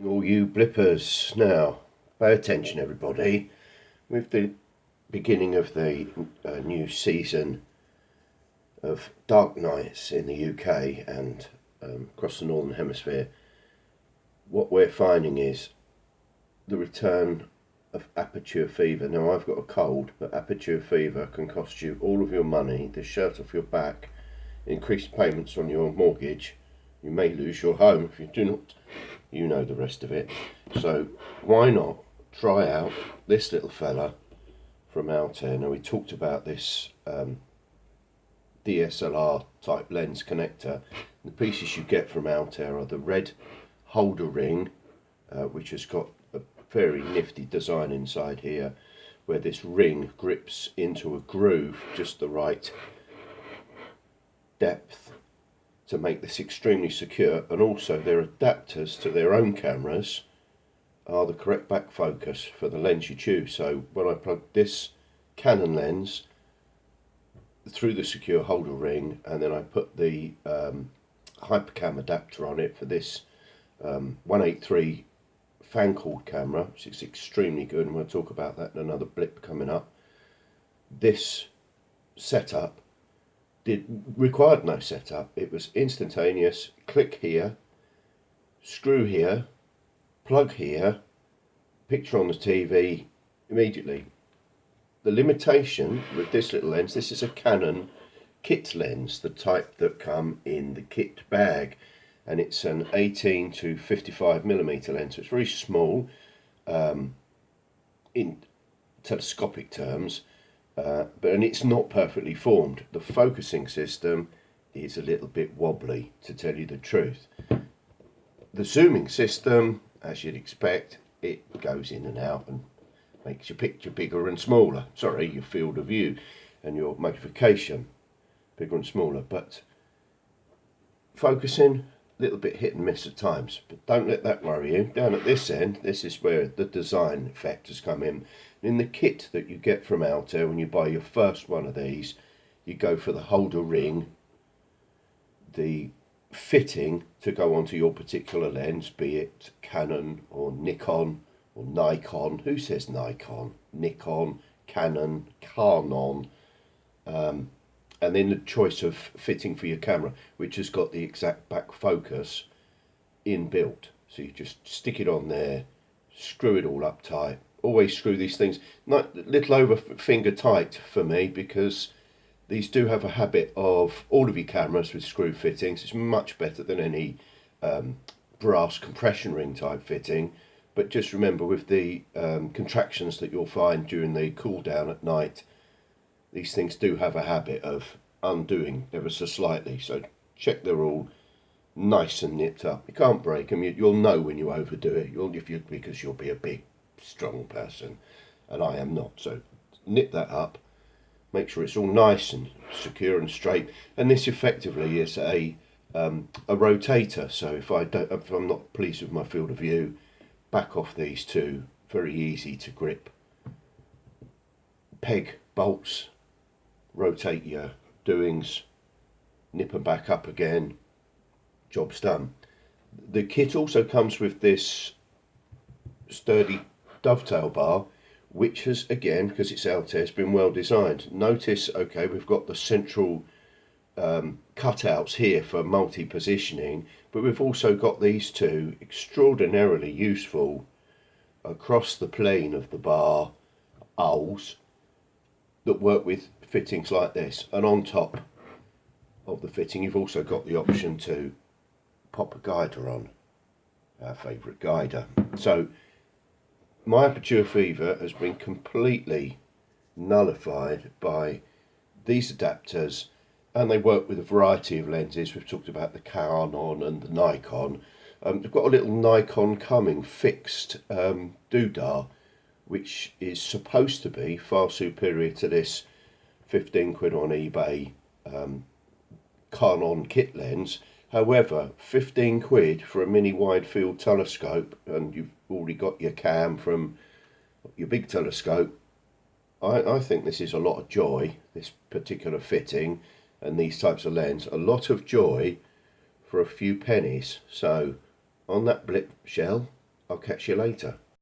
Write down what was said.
All you blippers, now pay attention everybody. With the beginning of the new season of dark nights in the UK and across the Northern Hemisphere, what we're finding is the return of aperture fever. Now I've got a cold, but aperture fever can cost you all of your money, the shirt off your back, increased payments on your mortgage. You may lose your home if you do not. You know the rest of it. So why not try out this little fella from Altair? Now we talked about this DSLR type lens connector. The pieces you get from Altair are the red holder ring, which has got a very nifty design inside here, where this ring grips into a groove just the right depth to make this extremely secure, and also their adapters to their own cameras are the correct back focus for the lens you choose. So when I plug this Canon lens through the secure holder ring, and then I put the hypercam adapter on it for this 183 fan cord camera, which is extremely good, and we'll talk about that in another blip coming up. This setup required no setup. It was instantaneous. Click here, screw here, plug here, picture on the TV immediately. The limitation with this little lens, this is a Canon kit lens, the type that come in the kit bag, and it's an 18 to 55 millimeter lens, so it's very small in telescopic terms. And it's not perfectly formed. The focusing system is a little bit wobbly, to tell you the truth. The zooming system, as you'd expect, it goes in and out and makes your picture bigger and smaller. Sorry, your field of view and your magnification bigger and smaller. But focusing, a little bit hit and miss at times. But don't let that worry you. Down at this end, this is where the design factors come in. In the kit that you get from Altair, when you buy your first one of these, you go for the holder ring, the fitting to go onto your particular lens, be it Canon or Nikon or Nikon. Who says Nikon? Nikon, Canon, Canon. And then the choice of fitting for your camera, which has got the exact back focus inbuilt. So you just stick it on there, screw it all up tight. Always screw these things not a little over finger tight for me, because these do have a habit of, all of your cameras with screw fittings, it's much better than any brass compression ring type fitting. But just remember, with the contractions that you'll find during the cool down at night, these things do have a habit of undoing ever so slightly. So check they're all nice and nipped up. You can't break them. You'll know when you overdo it. Because you'll be a big strong person and I am not, so nip that up, make sure it's all nice and secure and straight. And this effectively is a rotator, so if I'm not pleased with my field of view, back off these two, very easy to grip. Peg bolts, rotate your doings, nip them back up again, job's done. The kit also comes with this sturdy dovetail bar, which has, again, because it's Altair, it's been well designed. Notice, okay, we've got the central cutouts here for multi-positioning, but we've also got these two extraordinarily useful across the plane of the bar owls that work with fittings like this. And on top of the fitting, you've also got the option to pop a guider on, our favourite guider. So my aperture fever has been completely nullified by these adapters, and they work with a variety of lenses. We've talked about the Canon and the Nikon. They've got a little Nikon coming fixed doodah, which is supposed to be far superior to this 15 quid on eBay Canon kit lens. However, 15 quid for a mini wide field telescope, and you've already got your cam from your big telescope, I think this is a lot of joy, this particular fitting and these types of lens. A lot of joy for a few pennies. So on that blip shell, I'll catch you later.